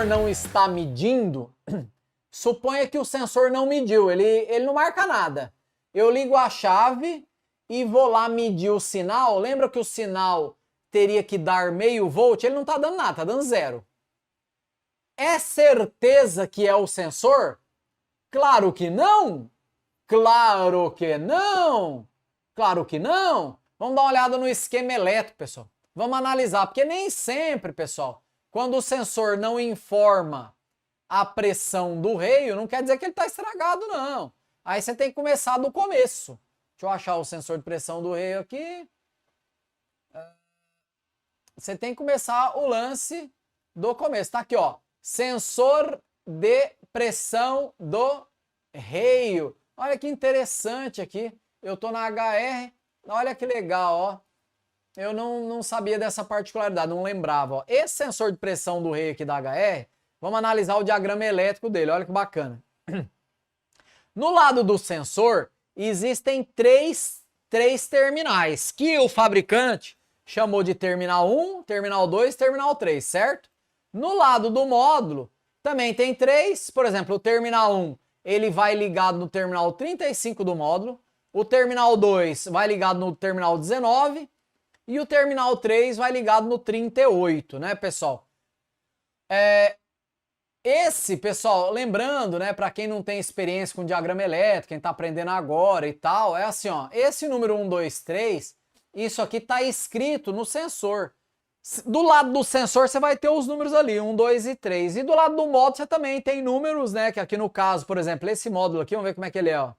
não está medindo, suponha que o sensor não mediu, ele não marca nada. Eu ligo a chave e vou lá medir o sinal. Lembra que o sinal teria que dar meio volt? Ele não está dando nada, está dando 0. É certeza que é o sensor? Claro que não! Claro que não! Claro que não! Vamos dar uma olhada no esquema elétrico, pessoal. Vamos analisar, porque nem sempre, pessoal, quando o sensor não informa a pressão do reio, não quer dizer que ele está estragado, não. Aí você tem que começar do começo. Deixa eu achar o sensor de pressão do reio aqui. Você tem que começar o lance do começo. Tá aqui, ó. Sensor de pressão do reio. Olha que interessante aqui. Eu tô na HR. Olha que legal, ó. Eu não sabia dessa particularidade, não lembrava. Ó. Esse sensor de pressão do reio aqui da HR, vamos analisar o diagrama elétrico dele. Olha que bacana. No lado do sensor, existem três terminais, que o fabricante chamou de terminal 1, terminal 2 e terminal 3, certo? No lado do módulo, também tem 3. Por exemplo, o terminal 1, ele vai ligado no terminal 35 do módulo. O terminal 2 vai ligado no terminal 19. E o terminal 3 vai ligado no 38, né, pessoal? Esse, pessoal, lembrando, né, para quem não tem experiência com diagrama elétrico, quem está aprendendo agora e tal, é assim, ó, esse número 1, 2, 3, isso aqui está escrito no sensor. Do lado do sensor você vai ter os números ali, 1, 2 e 3. E do lado do módulo você também tem números, né, que aqui no caso, por exemplo, esse módulo aqui, vamos ver como é que ele é, ó.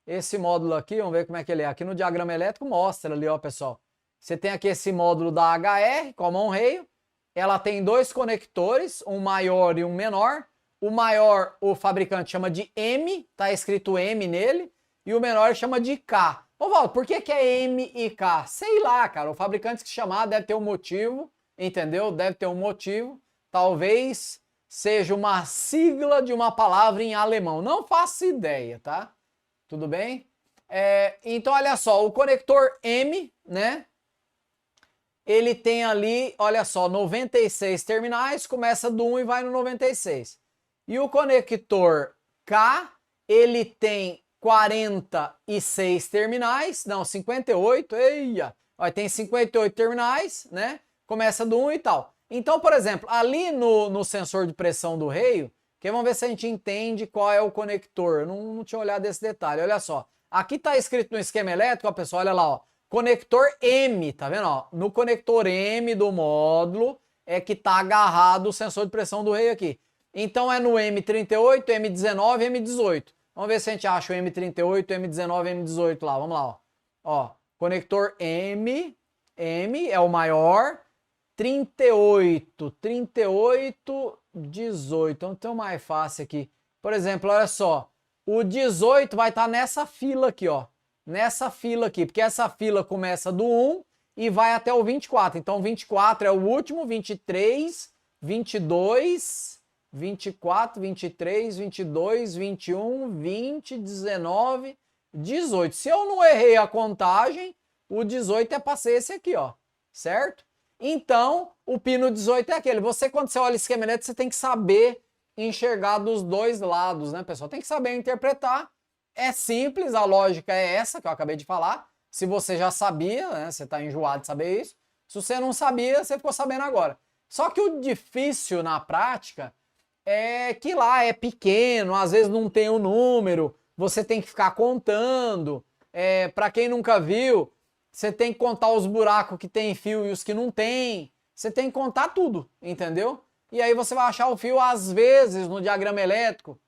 Esse módulo aqui, vamos ver como é que ele é. Aqui no diagrama elétrico mostra ali, ó, pessoal. Você tem aqui esse módulo da HR, Common Rail. Ela tem 2 conectores, um maior e um menor. O maior o fabricante chama de M, tá escrito M nele. E o menor chama de K. Ô, Valdo, por que é M e K? Sei lá, cara. O fabricante que chamar deve ter um motivo, entendeu? Deve ter um motivo. Talvez seja uma sigla de uma palavra em alemão. Não faço ideia, tá? Tudo bem? Então, olha só, o conector M, né? Ele tem ali, olha só, 96 terminais, começa do 1 e vai no 96. E o conector K, ele tem 46 terminais, não, 58, eia, ó, tem 58 terminais, né? Começa do 1 e tal. Então, por exemplo, ali no sensor de pressão do reio, que vamos ver se a gente entende qual é o conector. Eu não tinha olhado esse detalhe, olha só. Aqui está escrito no esquema elétrico, ó, pessoal, olha lá, ó. Conector M, tá vendo? Ó, no conector M do módulo é que tá agarrado o sensor de pressão do reio aqui. Então é no M38, M19 e M18. Vamos ver se a gente acha o M38, M19 e M18 lá. Vamos lá, ó. Ó, conector M é o maior. 38, 18. Então tem um mais fácil aqui. Por exemplo, olha só. O 18 vai estar nessa fila aqui, ó. Nessa fila aqui, porque essa fila começa do 1 e vai até o 24. Então, 24 é o último, 23, 22, 24, 23, 22, 21, 20, 19, 18. Se eu não errei a contagem, o 18 é para ser esse aqui, ó. Certo? Então, o pino 18 é aquele. Você, quando você olha o esquema elétrico, você tem que saber enxergar dos dois lados, né, pessoal? Tem que saber interpretar. É simples, a lógica é essa que eu acabei de falar. Se você já sabia, né, você está enjoado de saber isso. Se você não sabia, você ficou sabendo agora. Só que o difícil na prática é que lá é pequeno, às vezes não tem o número, você tem que ficar contando. Para quem nunca viu, você tem que contar os buracos que tem fio e os que não tem. Você tem que contar tudo, entendeu? E aí você vai achar o fio, às vezes, no diagrama elétrico.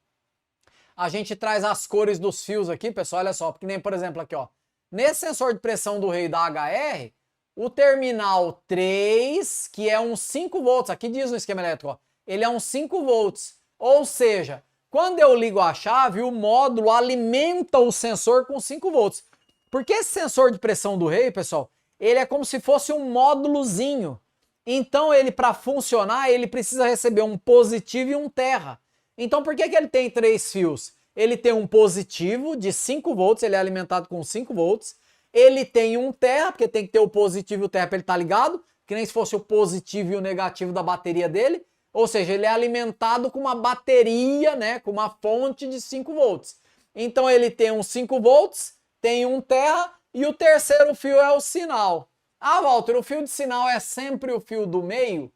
A gente traz as cores dos fios aqui, pessoal, olha só, porque nem, por exemplo, aqui, ó. Nesse sensor de pressão do reio da HR, o terminal 3, que é uns 5 volts, aqui diz no esquema elétrico, ó, ele é uns 5 volts. Ou seja, quando eu ligo a chave, o módulo alimenta o sensor com 5 volts. Porque esse sensor de pressão do reio, pessoal, ele é como se fosse um módulozinho. Então, ele, para funcionar, ele precisa receber um positivo e um terra. Então, por que ele tem 3 fios? Ele tem um positivo de 5 volts, ele é alimentado com 5 volts. Ele tem um terra, porque tem que ter o positivo e o terra para ele estar ligado, que nem se fosse o positivo e o negativo da bateria dele. Ou seja, ele é alimentado com uma bateria, né, com uma fonte de 5 volts. Então ele tem uns 5 volts, tem 1 terra e o terceiro fio é o sinal. Ah, Walter, o fio de sinal é sempre o fio do meio?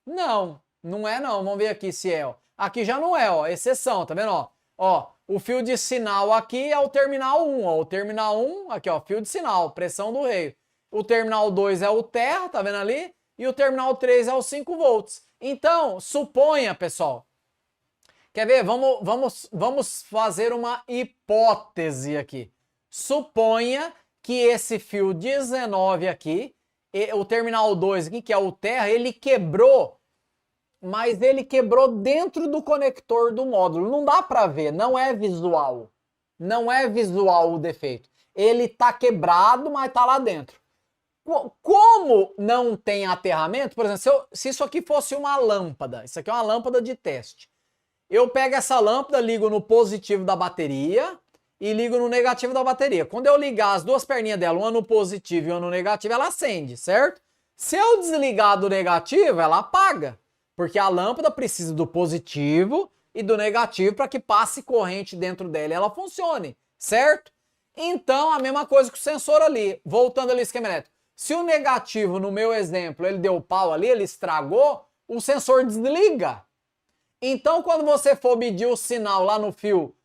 Não, não é não. Vamos ver aqui se é. Ó. Aqui já não é, ó, exceção, tá vendo? Ó, o fio de sinal aqui é o terminal 1, ó. O terminal 1, aqui ó, fio de sinal, pressão do reio. O terminal 2 é o terra, tá vendo ali? E o terminal 3 é os 5 volts. Então, suponha, pessoal. Quer ver? Vamos fazer uma hipótese aqui. Suponha que esse fio 19 aqui, o terminal 2 aqui, que é o terra, ele quebrou, mas ele quebrou dentro do conector do módulo. Não dá para ver, não é visual. Não é visual o defeito. Ele tá quebrado, mas tá lá dentro. Como não tem aterramento, por exemplo, se isso aqui fosse uma lâmpada, isso aqui é uma lâmpada de teste. Eu pego essa lâmpada, ligo no positivo da bateria e ligo no negativo da bateria. Quando eu ligar as duas perninhas dela, uma no positivo e uma no negativo, ela acende, certo? Se eu desligar do negativo, ela apaga, porque a lâmpada precisa do positivo e do negativo para que passe corrente dentro dela e ela funcione, certo? Então, a mesma coisa que o sensor ali, voltando ali ao esquema elétrico. Se o negativo, no meu exemplo, ele deu pau ali, ele estragou, o sensor desliga. Então, quando você for medir o sinal lá no fio,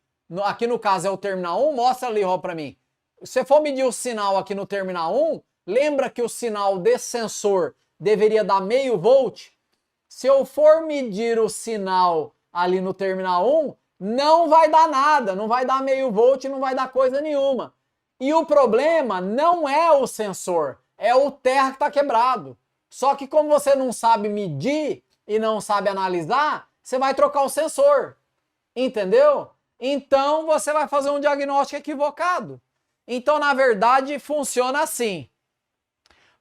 aqui no caso é o terminal 1, mostra ali, ó, para mim. Se você for medir o sinal aqui no terminal 1, lembra que o sinal desse sensor deveria dar meio volt? Se eu for medir o sinal ali no terminal 1, não vai dar nada, não vai dar meio volt, não vai dar coisa nenhuma. E o problema não é o sensor, é o terra que está quebrado. Só que como você não sabe medir e não sabe analisar, você vai trocar o sensor, entendeu? Então você vai fazer um diagnóstico equivocado. Então, na verdade, funciona assim.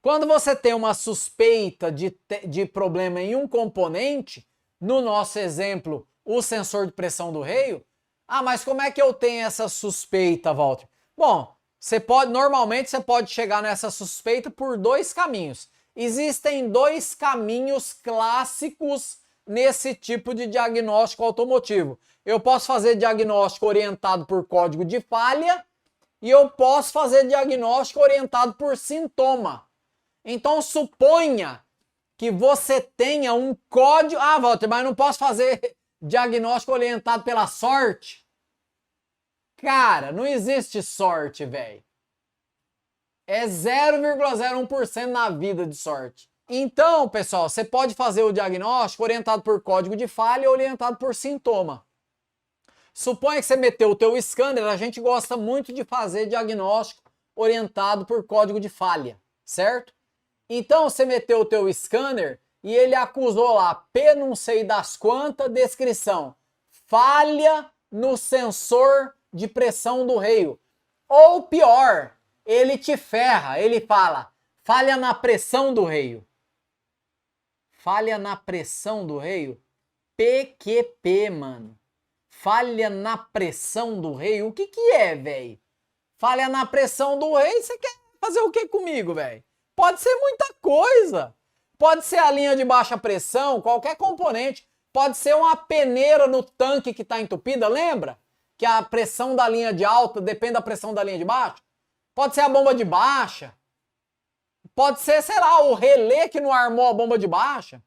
Quando você tem uma suspeita de problema em um componente, no nosso exemplo, o sensor de pressão do reio, ah, mas como é que eu tenho essa suspeita, Walter? Bom, normalmente você pode chegar nessa suspeita por 2 caminhos. Existem 2 caminhos clássicos nesse tipo de diagnóstico automotivo. Eu posso fazer diagnóstico orientado por código de falha e eu posso fazer diagnóstico orientado por sintoma. Então suponha que você tenha um código... Ah, Walter, mas eu não posso fazer diagnóstico orientado pela sorte? Cara, não existe sorte, velho. É 0,01% na vida de sorte. Então, pessoal, você pode fazer o diagnóstico orientado por código de falha ou orientado por sintoma. Suponha que você meteu o teu scanner, a gente gosta muito de fazer diagnóstico orientado por código de falha, certo? Então, você meteu o teu scanner e ele acusou lá, P não sei das quantas, descrição, falha no sensor de pressão do reio. Ou pior, ele te ferra, ele fala, falha na pressão do reio. Falha na pressão do reio? PQP, mano. Falha na pressão do reio? O que que é, velho? Falha na pressão do reio? Você quer fazer o que comigo, velho? Pode ser muita coisa. Pode ser a linha de baixa pressão, qualquer componente. Pode ser uma peneira no tanque que está entupida, lembra? Que a pressão da linha de alta depende da pressão da linha de baixo. Pode ser a bomba de baixa. Pode ser, sei lá, o relé que não armou a bomba de baixa.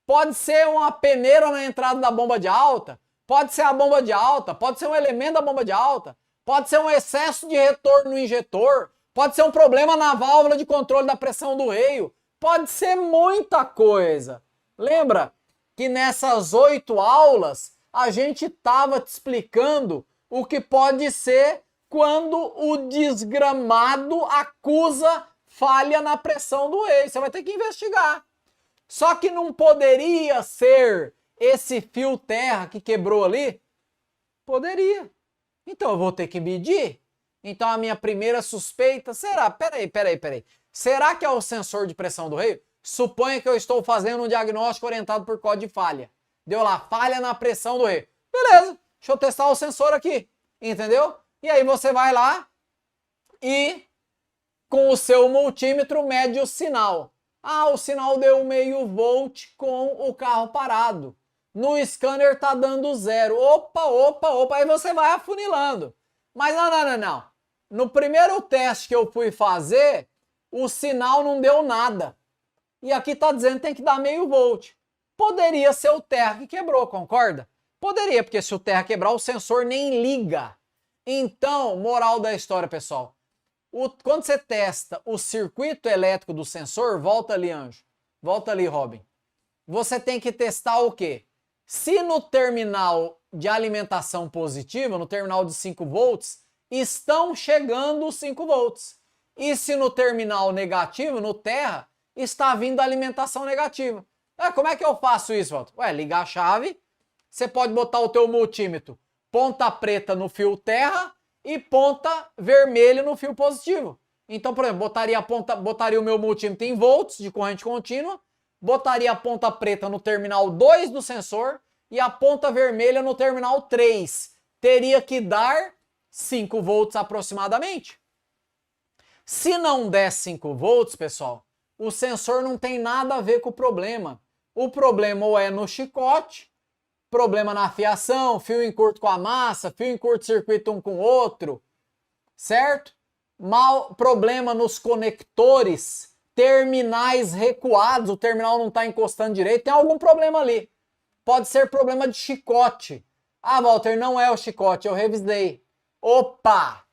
Pode ser uma peneira na entrada da bomba de alta. Pode ser a bomba de alta. Pode ser um elemento da bomba de alta. Pode ser um excesso de retorno no injetor. Pode ser um problema na válvula de controle da pressão do reio. Pode ser muita coisa. Lembra que nessas 8 aulas a gente estava te explicando o que pode ser quando o desgramado acusa falha na pressão do reio. Você vai ter que investigar. Só que não poderia ser esse fio terra que quebrou ali? Poderia. Então eu vou ter que medir. Então a minha primeira suspeita será... Peraí. Será que é o sensor de pressão do reio? Suponha que eu estou fazendo um diagnóstico orientado por código de falha. Deu lá, falha na pressão do reio. Beleza, deixa eu testar o sensor aqui. Entendeu? E aí você vai lá e com o seu multímetro mede o sinal. Ah, o sinal deu meio volt com o carro parado. No scanner tá dando 0. Opa, opa, opa. Aí você vai afunilando. Mas não. No primeiro teste que eu fui fazer, o sinal não deu nada. E aqui tá dizendo que tem que dar meio volt. Poderia ser o terra que quebrou, concorda? Poderia, porque se o terra quebrar, o sensor nem liga. Então, moral da história, pessoal. Quando você testa o circuito elétrico do sensor, volta ali, Anjo. Volta ali, Robin. Você tem que testar o quê? Se no terminal de alimentação positiva, no terminal de 5 volts, estão chegando os 5 volts. E se no terminal negativo, no terra, está vindo a alimentação negativa. Como é que eu faço isso, Walter? Ligar a chave, você pode botar o teu multímetro ponta preta no fio terra e ponta vermelha no fio positivo. Então, por exemplo, botaria o meu multímetro em volts de corrente contínua, botaria a ponta preta no terminal 2 do sensor e a ponta vermelha no terminal 3. Teria que dar 5 volts aproximadamente. Se não der 5 volts, pessoal, o sensor não tem nada a ver com o problema. O problema ou é no chicote, problema na fiação, fio em curto com a massa, fio em curto-circuito um com o outro, certo? Problema nos conectores, terminais recuados, o terminal não está encostando direito, tem algum problema ali. Pode ser problema de chicote. Ah, Walter, não é o chicote, eu revisei. Opa!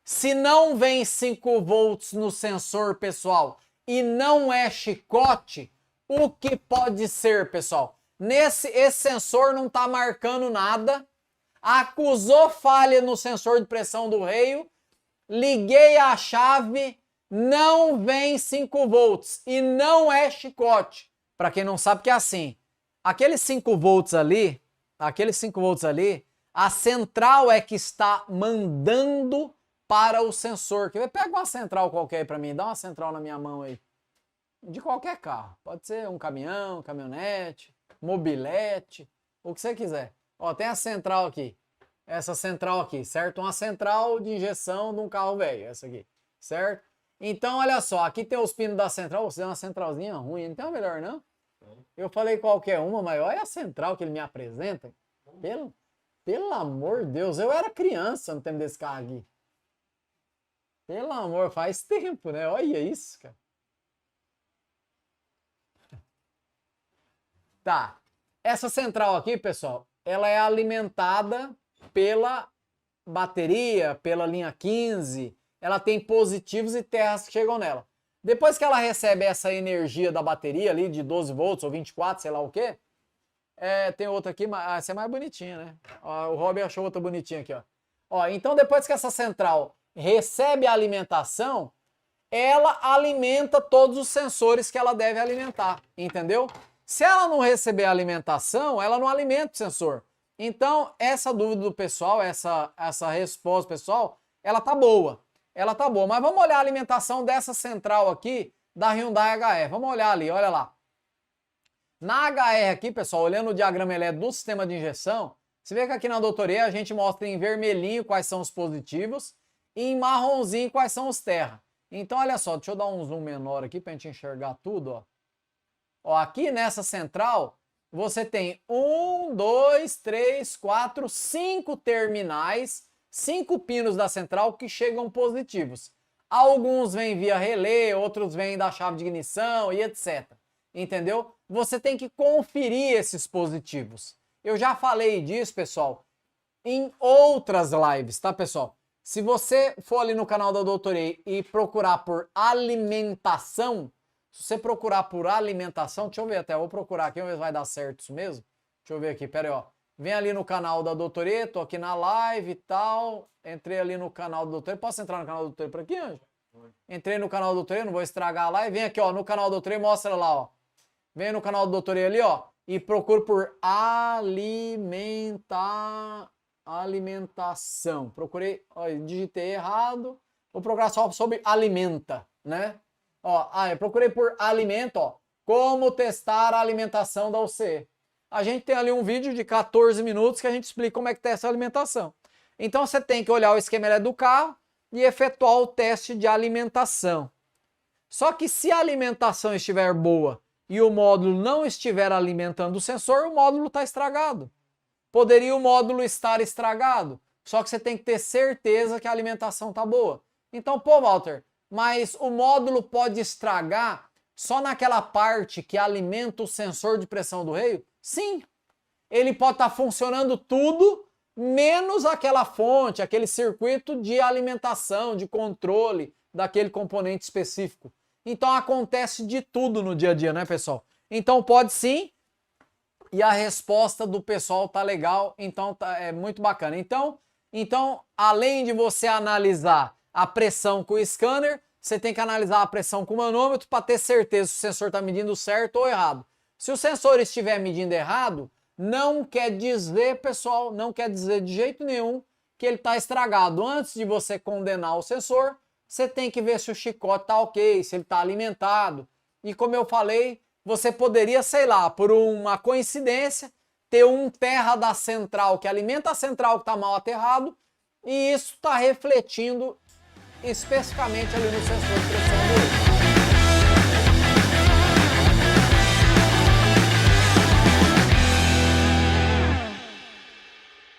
Se não vem 5 volts no sensor, pessoal, e não é chicote, o que pode ser, pessoal? Esse sensor não está marcando nada, acusou falha no sensor de pressão do reio, liguei a chave, não vem 5 volts e não é chicote. Para quem não sabe que é assim, aqueles 5 volts ali, a central é que está mandando para o sensor. Pega uma central qualquer aí para mim, dá uma central na minha mão aí. De qualquer carro, pode ser um caminhão, caminhonete, mobilete, o que você quiser. Ó, tem a central aqui, essa central aqui, certo? Uma central de injeção de um carro velho, essa aqui, certo? Então, olha só, aqui tem os pinos da central, você tem uma centralzinha ruim, não tem uma melhor não? Eu falei qualquer uma, mas olha a central que ele me apresenta. Pelo amor de Deus, eu era criança no tempo desse carro aqui. Pelo amor, faz tempo, né? Olha isso, cara. Tá, essa central aqui, pessoal, ela é alimentada pela bateria, pela linha 15, ela tem positivos e terras que chegam nela. Depois que ela recebe essa energia da bateria ali de 12 volts ou 24, sei lá o quê, tem outra aqui, mas essa é mais bonitinha, né? Ó, o Robin achou outra bonitinha aqui, ó. Então depois que essa central recebe a alimentação, ela alimenta todos os sensores que ela deve alimentar, entendeu? Se ela não receber alimentação, ela não alimenta o sensor. Então, essa dúvida do pessoal, essa resposta pessoal, ela tá boa. Mas vamos olhar a alimentação dessa central aqui da Hyundai HR. Vamos olhar ali, olha lá. Na HR aqui, pessoal, olhando o diagrama elétrico do sistema de injeção, você vê que aqui na doutoria a gente mostra em vermelhinho quais são os positivos e em marronzinho quais são os terra. Então, olha só, deixa eu dar um zoom menor aqui para a gente enxergar tudo, ó. Ó, aqui nessa central, você tem 1, 2, 3, 4, 5 terminais, 5 pinos da central que chegam positivos. Alguns vêm via relé, outros vêm da chave de ignição e etc. Entendeu? Você tem que conferir esses positivos. Eu já falei disso, pessoal, em outras lives, tá, pessoal? Se você for ali no canal da Doutorei e procurar por alimentação, se você procurar por alimentação, deixa eu ver até, eu vou procurar aqui, vamos ver se vai dar certo isso mesmo. Deixa eu ver aqui, pera aí, ó. Vem ali no canal da Doutorê, tô aqui na live e tal. Entrei ali no canal da Doutorê. Posso entrar no canal da Doutorê por aqui, Anjo? Entrei no canal da Doutorê, não vou estragar a live. Vem aqui, ó, no canal da Doutorê, mostra lá, ó. Vem no canal da Doutorê ali, ó, e procura por alimentação. Procurei, ó, digitei errado. Vou procurar só sobre alimenta, né? Ó, eu procurei por alimento, ó, como testar a alimentação da UC. A gente tem ali um vídeo de 14 minutos que a gente explica como é que testa a alimentação. Então você tem que olhar o esquema elétrico do carro e efetuar o teste de alimentação. Só que se a alimentação estiver boa e o módulo não estiver alimentando o sensor, o módulo está estragado. Poderia o módulo estar estragado, só que você tem que ter certeza que a alimentação está boa. Então, pô, Walter, mas o módulo pode estragar só naquela parte que alimenta o sensor de pressão do reio? Sim, ele pode estar funcionando tudo, menos aquela fonte, aquele circuito de alimentação, de controle daquele componente específico. Então acontece de tudo no dia a dia, né, pessoal? Então pode sim, e a resposta do pessoal tá legal, então é muito bacana. Então, além de você analisar a pressão com o scanner, você tem que analisar a pressão com o manômetro para ter certeza se o sensor está medindo certo ou errado. Se o sensor estiver medindo errado, não quer dizer, pessoal, não quer dizer de jeito nenhum que ele está estragado. Antes de você condenar o sensor, você tem que ver se o chicote está ok, se ele está alimentado. E como eu falei, você poderia, sei lá, por uma coincidência, ter um terra da central que alimenta a central que está mal aterrado, e isso está refletindo especificamente ali no sensor de pressão dele.